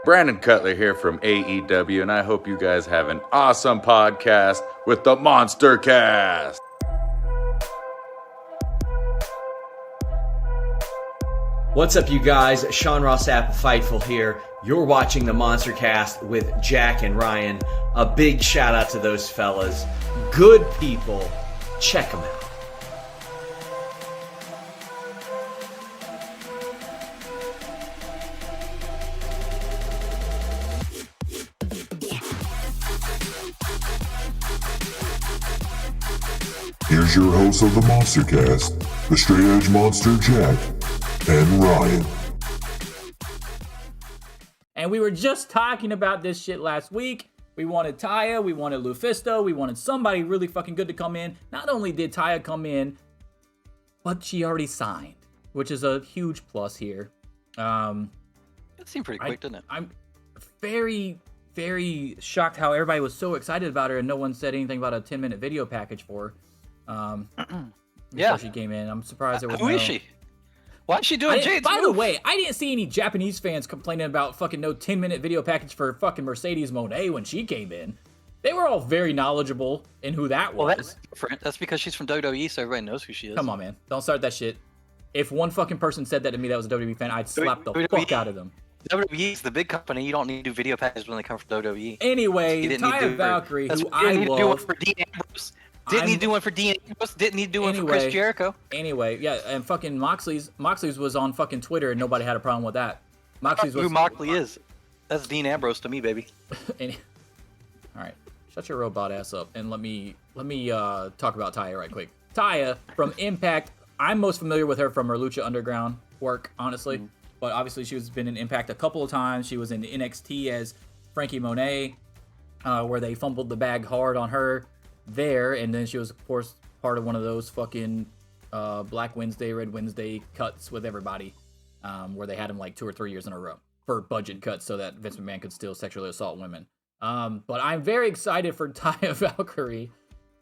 Brandon Cutler here from AEW, and I hope you guys have an awesome podcast with the MonsterCast. What's up, you guys? Sean Ross Sapp, Fightful here. You're watching the MonsterCast with Jack and Ryan. A big shout out to those fellas. Good people. Check them out. Here's your host of the MonsterCast, the Straight Edge Monster, Jack and Ryan. And we were just talking about this shit last week. We wanted Taya, we wanted Lufisto, we wanted somebody really fucking good to come in. Not only did Taya come in, but she already signed, which is a huge plus here. It seemed pretty quick, didn't it? I'm very, very shocked how everybody was so excited about her and no one said anything about a 10-minute video package for her. Before she came in. I'm surprised there was Who is she? Why is she doing Jade's By move? the way, I didn't see any Japanese fans complaining about fucking no 10-minute video package for fucking Mercedes Moné when she came in. They were all very knowledgeable in who that was. Well, that's different. That's because she's from WWE, so everybody knows who she is. Come on, man. Don't start that shit. If one fucking person said that to me that was a WWE fan, I'd slap the fuck out of them. WWE is the big company. You don't need to do video packages when they come from WWE. Anyway, Taya Valkyrie, who I love. Didn't need to do one for Dean Ambrose. Didn't need to do one for Chris Jericho. Anyway, yeah, and fucking Moxley's was on fucking Twitter and nobody had a problem with that. Moxley's was who Moxley is. That's Dean Ambrose to me, baby. All right, shut your robot ass up and let me talk about Taya right quick. Taya from Impact. I'm most familiar with her from her Lucha Underground work, honestly. But obviously she's been in Impact a couple of times. She was in NXT as Frankie Monet, where they fumbled the bag hard on her there, and then she was, of course, part of one of those fucking Black Wednesday, Red Wednesday cuts with everybody, where they had them like 2 or 3 years in a row for budget cuts so that Vince McMahon could still sexually assault women. But I'm very excited for Taya Valkyrie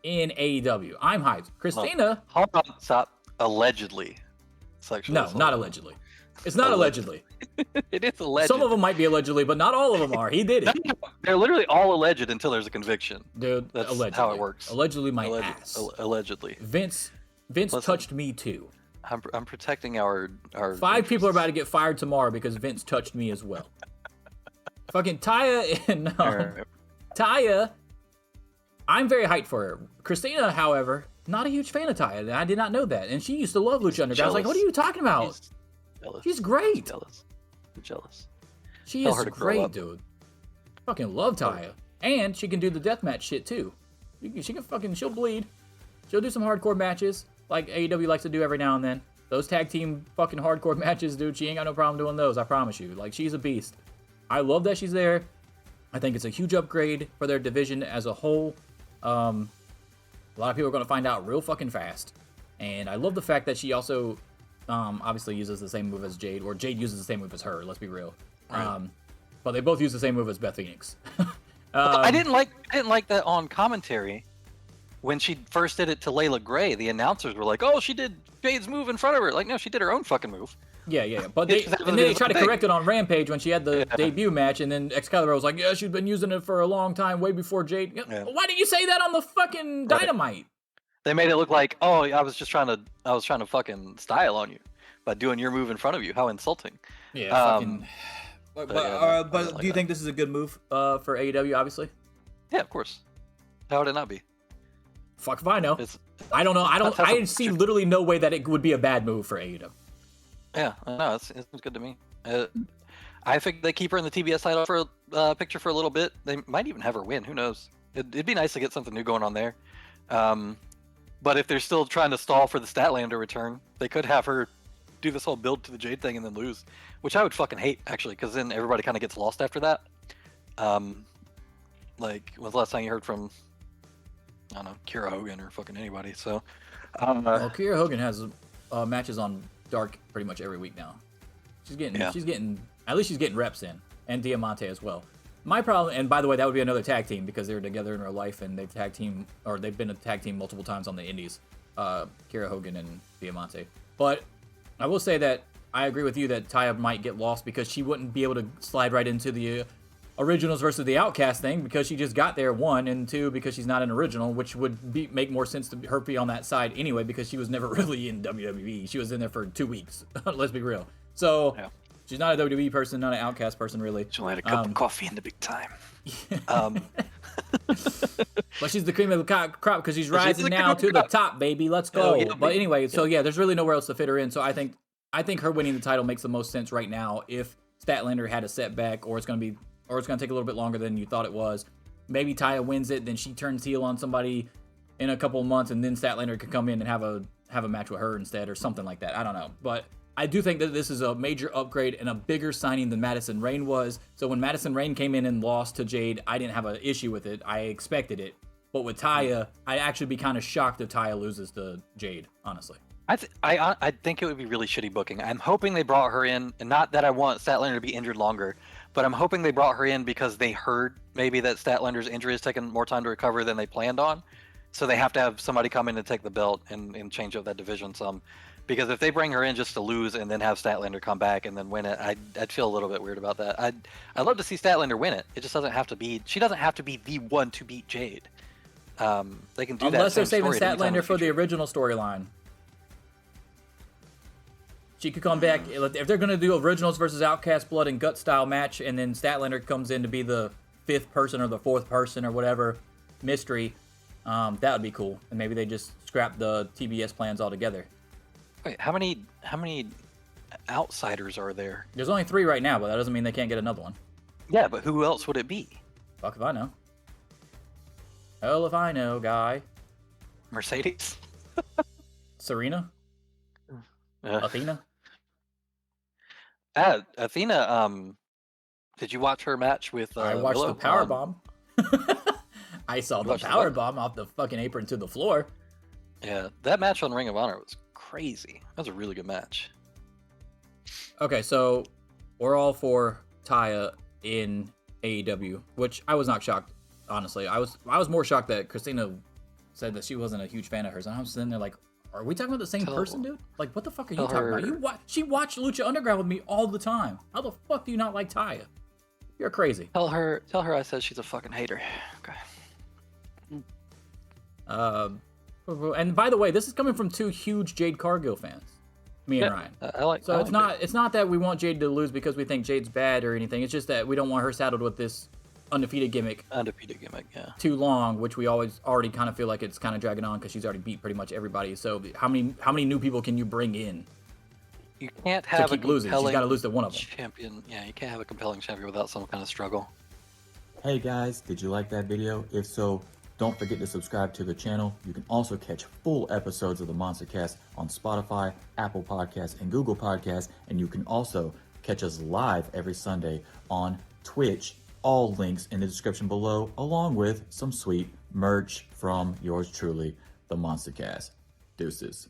in AEW. I'm hyped. Christina. Hold on, stop. Allegedly. Sexually assault. Not allegedly. It's not allegedly. It is alleged. Some of them might be allegedly, but not all of them are. He did it. They're literally all alleged until there's a conviction. Dude, that's allegedly. how it works. Allegedly, my ass. Allegedly. Vince touched me too. I'm protecting our 5 people are about to get fired tomorrow because Vince touched me as well. Fucking Taya and Taya, I'm very hyped for her. Christina, however, not a huge fan of Taya. I did not know that, and she used to love Lucha Underground. I was like, what are you talking about? She's great. I'm jealous. She is great, dude. Fucking love Taya. And she can do the deathmatch shit too. She'll bleed. She'll do some hardcore matches like AEW likes to do every now and then. Those tag team fucking hardcore matches, dude, she ain't got no problem doing those, I promise you. Like, she's a beast. I love that she's there. I think it's a huge upgrade for their division as a whole. A lot of people are going to find out real fucking fast. And I love the fact that she also obviously uses the same move as Jade, or Jade uses the same move as her, let's be real. Right. But they both use the same move as Beth Phoenix. I didn't like that on commentary. When she first did it to Layla Gray, the announcers were like, "Oh, she did Jade's move in front of her." Like, no, she did her own fucking move. Yeah. But they tried to correct it on Rampage when she had the debut match, and then Excalibur was like, "Yeah, she's been using it for a long time, way before Jade." Yeah. Why didn't you say that on the fucking Dynamite? They made it look like, "Oh, I was trying to fucking style on you by doing your move in front of you." How insulting. Yeah. But do you think this is a good move for AEW? Obviously. Yeah, of course. How would it not be? Fuck if I know. I don't know. I see literally no way that it would be a bad move for AEW. Yeah, no, it's good to me. I think they keep her in the TBS title for a picture for a little bit. They might even have her win. Who knows? It'd be nice to get something new going on there. But if they're still trying to stall for the Statlander return, they could have her do this whole build to the Jade thing and then lose, which I would fucking hate, actually, because then everybody kind of gets lost after that. Like, when's the last time you heard from, I don't know, Kiera Hogan or fucking anybody? So, well, Kiera Hogan has matches on Dark pretty much every week now. She's getting at least she's getting reps in, and Diamante as well. My problem, and by the way, that would be another tag team because they're together in real life and they've been a tag team multiple times on the indies. Kiera Hogan and Diamante. But I will say that I agree with you that Taya might get lost because she wouldn't be able to slide right into the originals versus the Outcast thing because she just got there, 1, and 2, because she's not an original, which would make more sense to her be on that side anyway because she was never really in WWE. She was in there for 2 weeks. Let's be real. So Yeah. she's not a WWE person, not an Outcast person, really. She only had a cup of coffee in the big time. But she's the cream of the crop because she's She's rising the now cream to of the the top, baby. Let's go. yeah, But baby. anyway, so yeah, there's really nowhere else to fit her in. So I think her winning the title makes the most sense right now. If Statlander had a setback, or it's gonna take a little bit longer than you thought it was. Maybe Taya wins it, then she turns heel on somebody in a couple of months, and then Statlander can come in and have a match with her instead, or something like that. I don't know, but I do think that this is a major upgrade and a bigger signing than Madison Rayne was. So when Madison Rayne came in and lost to Jade, I didn't have an issue with it. I expected it. But with Taya, I'd actually be kind of shocked if Taya loses to Jade, honestly. I think it would be really shitty booking. I'm hoping they brought her in, and not that I want Statlander to be injured longer, but I'm hoping they brought her in because they heard maybe that Statlander's injury has taken more time to recover than they planned on. So they have to have somebody come in and take the belt and change up that division some. Because if they bring her in just to lose and then have Statlander come back and then win it, I'd feel a little bit weird about that. I'd love to see Statlander win it. It just doesn't have to be. She doesn't have to be the one to beat Jade. They can do that. Unless they're same saving story at any time in Statlander for the future. original storyline. She could come back if they're gonna do originals versus Outcast blood and gut style match, and then Statlander comes in to be the 5th person or the 4th person or whatever mystery. That would be cool, and maybe they just scrap the TBS plans altogether. Wait, how many outsiders are there? There's only 3 right now, but that doesn't mean they can't get another one. Yeah, but who else would it be? Fuck if I know. Hell if I know, guy. Mercedes? Serena? Athena? Athena, did you watch her match with I watched Willow? the power bomb. I saw the watched the power what? bomb off the fucking apron to the floor. Yeah, that match on Ring of Honor was crazy. That was a really good match. Okay, so we're all for Taya in AEW, which I was not shocked, honestly. I was more shocked that Christina said that she wasn't a huge fan of hers. And I was sitting there like, are we talking about the same person, dude? Like, what the fuck are you talking about? She watched Lucha Underground with me all the time. How the fuck do you not like Taya? You're crazy. Tell her I said she's a fucking hater. Okay. And by the way, this is coming from 2 huge Jade Cargill fans, me and Ryan. I like. So I it's like not not that we want Jade to lose because we think Jade's bad or anything. It's just that we don't want her saddled with this undefeated gimmick undefeated gimmick. Yeah. too long, which we already kind of feel like it's kind of dragging on because she's already beat pretty much everybody. So how many new people can you bring in? You can't have keep a losing. She's compelling gotta lose to one of them. champion. Yeah, you can't have a compelling champion without some kind of struggle. Hey guys, did you like that video? If so, don't forget to subscribe to the channel. You can also catch full episodes of the MonsterCast on Spotify, Apple Podcasts, and Google Podcasts. And you can also catch us live every Sunday on Twitch. All links in the description below, along with some sweet merch from yours truly, the MonsterCast. Deuces.